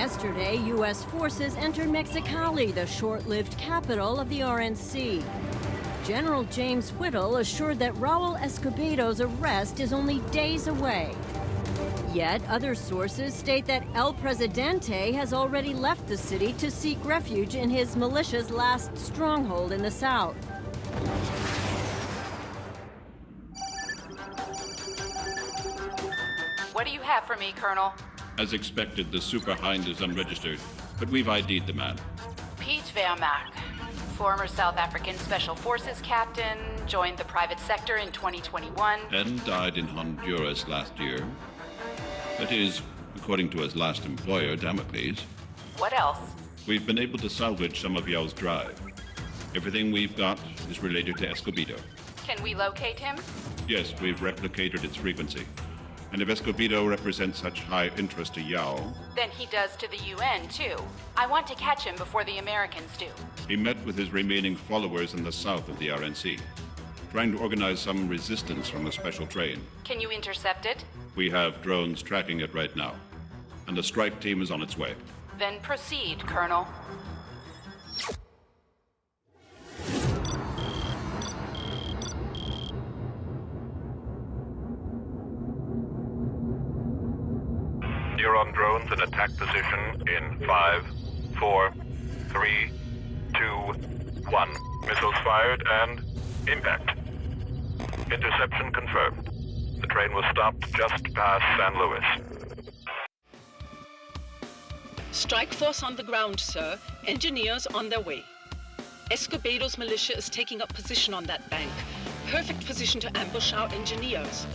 Yesterday, U.S. forces entered Mexicali, the short-lived capital of the RNC. General James Whittle assured that Raul Escobedo's arrest is only days away. Yet, other sources state that El Presidente has already left the city to seek refuge in his militia's last stronghold in the south. What do you have for me, Colonel? As expected, the Super Hind is unregistered, but we've ID'd the man. Piet Vermaak, former South African Special Forces captain, joined the private sector in 2021. And died in Honduras last year. That is, according to his last employer, Damocles. What else? We've been able to salvage some of Yao's drive. Everything we've got is related to Escobedo. Can we locate him? Yes, we've replicated its frequency. And if Escobedo represents such high interest to Yao... Then he does to the UN, too. I want to catch him before the Americans do. He met with his remaining followers in the south of the RNC, trying to organize some resistance from a special train. Can you intercept it? We have drones tracking it right now, and the strike team is on its way. Then proceed, Colonel. You're on drones in attack position in 5, 4, 3, 2, 1. Missiles fired and impact. Interception confirmed. The train was stopped just past San Luis. Strike force on the ground, sir. Engineers on their way. Escobedo's militia is taking up position on that bank. Perfect position to ambush our engineers.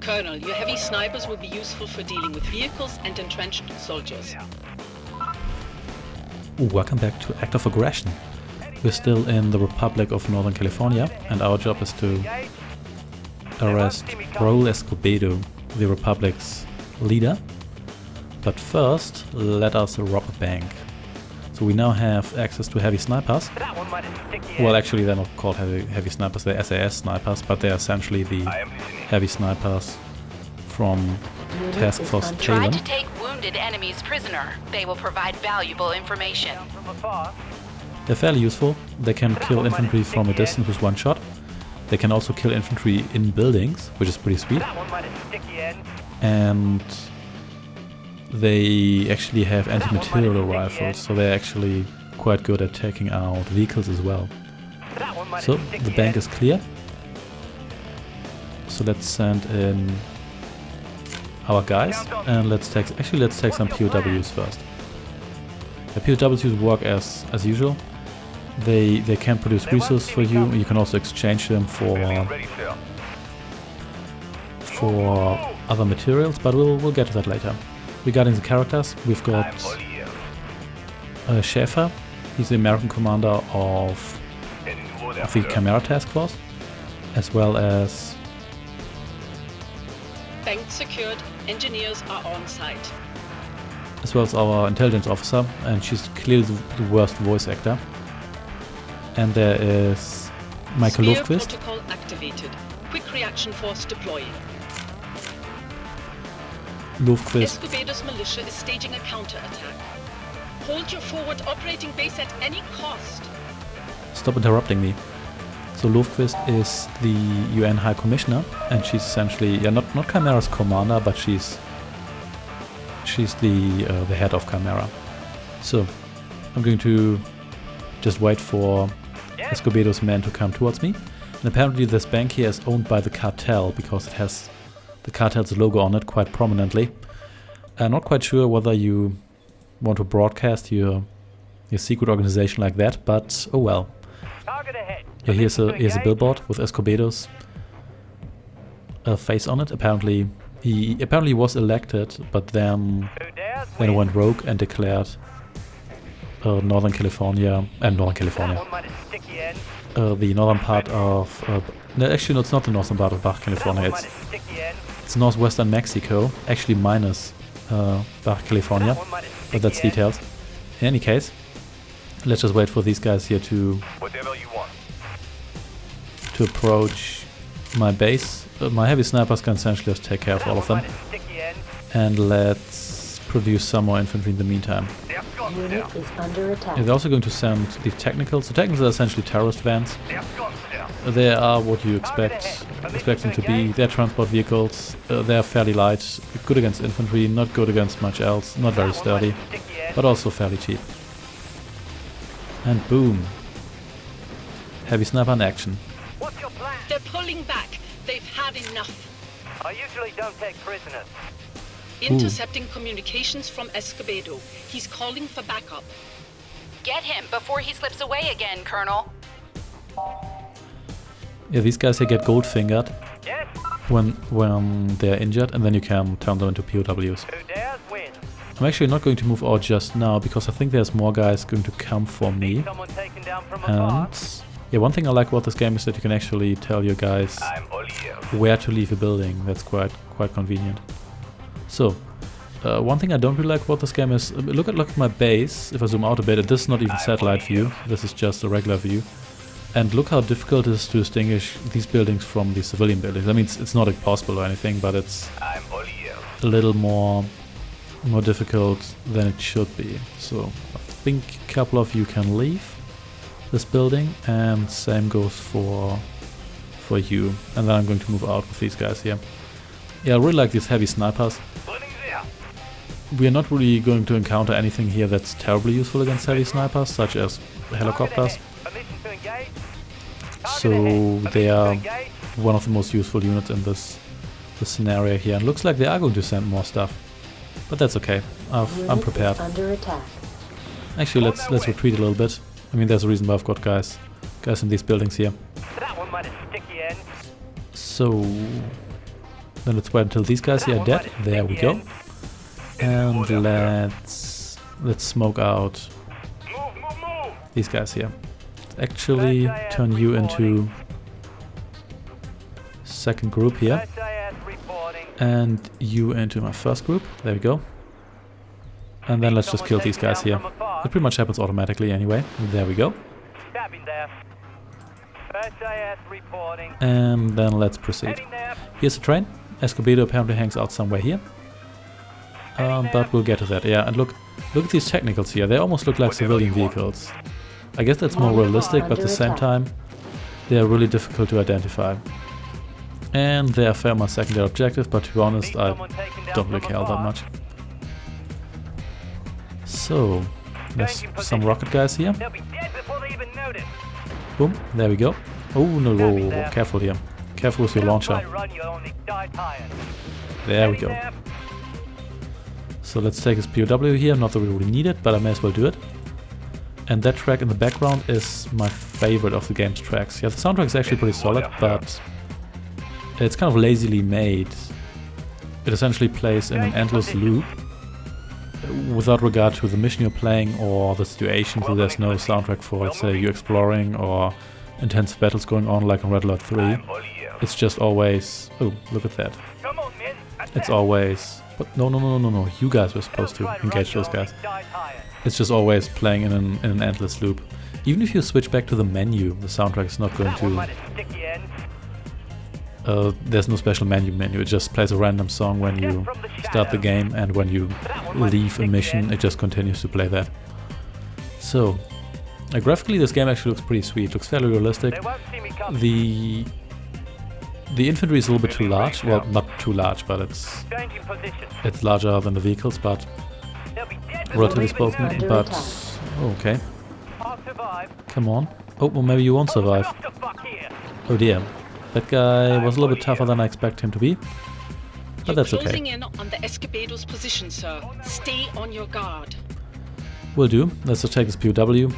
Colonel, your heavy snipers will be useful for dealing with vehicles and entrenched soldiers. Welcome back to Act of Aggression. We're still in the Republic of Northern California, and our job is to arrest Raul Escobedo, the Republic's leader. But first, let us rob a bank. So we now have access to heavy snipers. Well, actually they're not called heavy snipers, they're SAS snipers, but they're essentially the heavy snipers from Task Force Talon. Try to take wounded enemies prisoner. They will provide valuable information. They're fairly useful. They can kill infantry from a distance with one shot. They can also kill infantry in buildings, which is pretty sweet. And they actually have anti-material rifles, so they're actually quite good at taking out vehicles as well. So the bank is clear. So let's send in our guys, and let's take some POWs first. The POWs work as usual. They can produce resources for you. You can also exchange them for other materials, but we'll get to that later. Regarding the characters, we've got Schäfer. He's the American commander of the Chimera Task Force, as well as... Bank secured, engineers are on site. As well as our intelligence officer, and she's clearly the worst voice actor. And there is Michael Spear Lofquist. protocol activated. Quick reaction force deploying. Lofquist. Escobedo's militia is staging a counterattack. Hold your forward operating base at any cost. Stop interrupting me. So Lofquist is the UN High Commissioner, and she's essentially, not Chimera's commander, but she's the head of Chimera. So I'm going to just wait for Escobedo's men to come towards me. And apparently this bank here is owned by the Cartel, because it has the Cartel's logo on it quite prominently. I'm not quite sure whether you want to broadcast your secret organization like that, but oh well. Yeah, here's a billboard with Escobedo's face on it. Apparently he was elected, but then he went rogue and declared Northern California, the northern part of... no, actually, no, it's not the northern part of Baja California. It's northwestern Mexico, actually minus Baja California, but that's details. In any case, let's just wait for these guys here to approach my base. My heavy snipers can essentially just take care of all of them. And let's produce some more infantry in the meantime. Unit is under attack. Yeah, they're also going to send the technicals. The technicals are essentially terrorist vans. They are what you expect them to be. They're transport vehicles. They're fairly light, good against infantry, not good against much else, not very sturdy, but also fairly cheap. And boom. Heavy sniper in action. What's your plan? They're pulling back. They've had enough. I usually don't take prisoners. Intercepting communications from Escobedo. He's calling for backup. Get him before he slips away again, Colonel. Yeah, these guys here get gold fingered Yes? when they're injured, and then you can turn them into POWs. Who dares win? I'm actually not going to move out just now because I think there's more guys going to come for me. Someone taken down from afar. And yeah, one thing I like about this game is that you can actually tell your guys where to leave a building. That's quite convenient. So, one thing I don't really like about this game is look at my base. If I zoom out a bit, this is not even satellite view. This is just a regular view. And look how difficult it is to distinguish these buildings from the civilian buildings. I mean, it's not impossible or anything, but it's a little more difficult than it should be. So I think a couple of you can leave this building, and same goes for you. And then I'm going to move out with these guys here. Yeah, I really like these heavy snipers. We are not really going to encounter anything here that's terribly useful against heavy snipers, such as helicopters. So they are one of the most useful units in this scenario here. And looks like they are going to send more stuff, but that's okay. I'm prepared. Under attack. Actually, let's retreat a little bit. I mean, there's a reason why I've got guys in these buildings here. That one might have sticky end. So then let's wait until these guys here are dead. There we go. And let's smoke out these guys here. Let's actually turn you into second group here, and you into my first group. There we go. And then let's just kill these guys here. It pretty much happens automatically anyway. There we go. And then let's proceed. Here's the train. Escobedo apparently hangs out somewhere here. But we'll get to that. Yeah, and look at these technicals here. They almost look like civilian vehicles. I guess that's more realistic, but at the same time, they are really difficult to identify. And they are fair my secondary objective, but to be honest, I don't really care that much. So, there's some rocket guys here. Boom, there we go. Oh no, whoa, careful here. Careful with your launcher. There we go. So let's take this POW here, not that we really need it, but I may as well do it. And that track in the background is my favorite of the game's tracks. Yeah, the soundtrack is actually pretty solid, but it's kind of lazily made. It essentially plays in an endless loop without regard to the mission you're playing or the situation, so there's no soundtrack for, let's say, you exploring or intense battles going on like on Red Alert 3. It's just always... oh, look at that. It's always... but no, you guys were supposed to engage those guys. It's just always playing in an endless loop. Even if you switch back to the menu, the soundtrack is not going to... there's no special menu. It just plays a random song when you start the game, and when you leave a mission, it just continues to play that. So, graphically this game actually looks pretty sweet. Looks fairly realistic. The infantry is a little bit too large. Well, not too large, but it's larger than the vehicles, but relatively spoken. But oh, okay. Come on. Oh, well, maybe you won't survive. Oh dear. That guy was a little bit tougher than I expect him to be, but that's okay. Closing in on the Escobedo's position, sir. Stay on your guard. Will do. Let's just take this POW.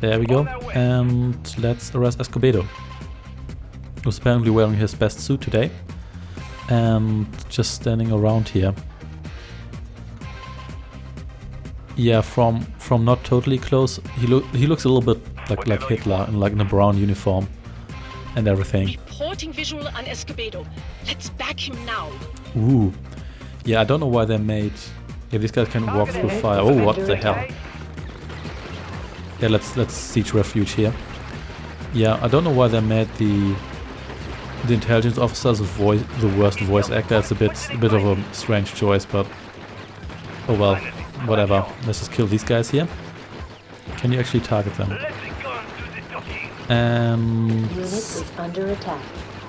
There we go. And let's arrest Escobedo, who's apparently wearing his best suit today and just standing around here. Yeah, from not totally close, he looks a little bit like Hitler in a brown uniform and everything. Reporting visual on Escobedo. Let's back him now. Ooh. Yeah, I don't know why they made... yeah, these guys can walk through fire. Oh, what the hell. Yeah, let's siege refuge here. Yeah, I don't know why they made the The intelligence officer is the worst voice actor. It's a bit of a strange choice, but oh well, whatever. Let's just kill these guys here. Can you actually target them? And Unit is under attack.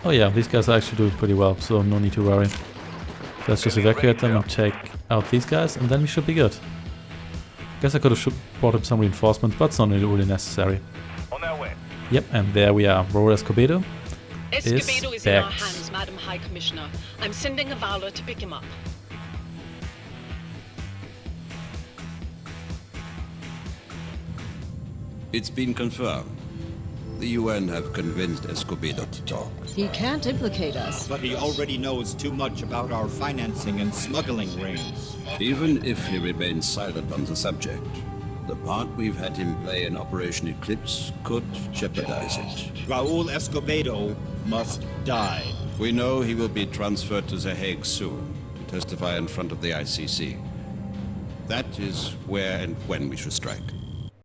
oh yeah, these guys are actually doing pretty well, so no need to worry. Let's just evacuate them and take out these guys, and then we should be good. Guess I could have brought up some reinforcements, but it's not really necessary. On their way. Yep, and there we are. Raul Escobedo Escobedo is in our back. hands, Madam High Commissioner. I'm sending a Valor to pick him up. It's been confirmed. The UN have convinced Escobedo to talk. He can't implicate us. But he already knows too much about our financing and smuggling rings. Even if he remains silent on the subject, the part we've had him play in Operation Eclipse could jeopardize it. Raul Escobedo must die. We know he will be transferred to The Hague soon to testify in front of the ICC. That is where and when we should strike.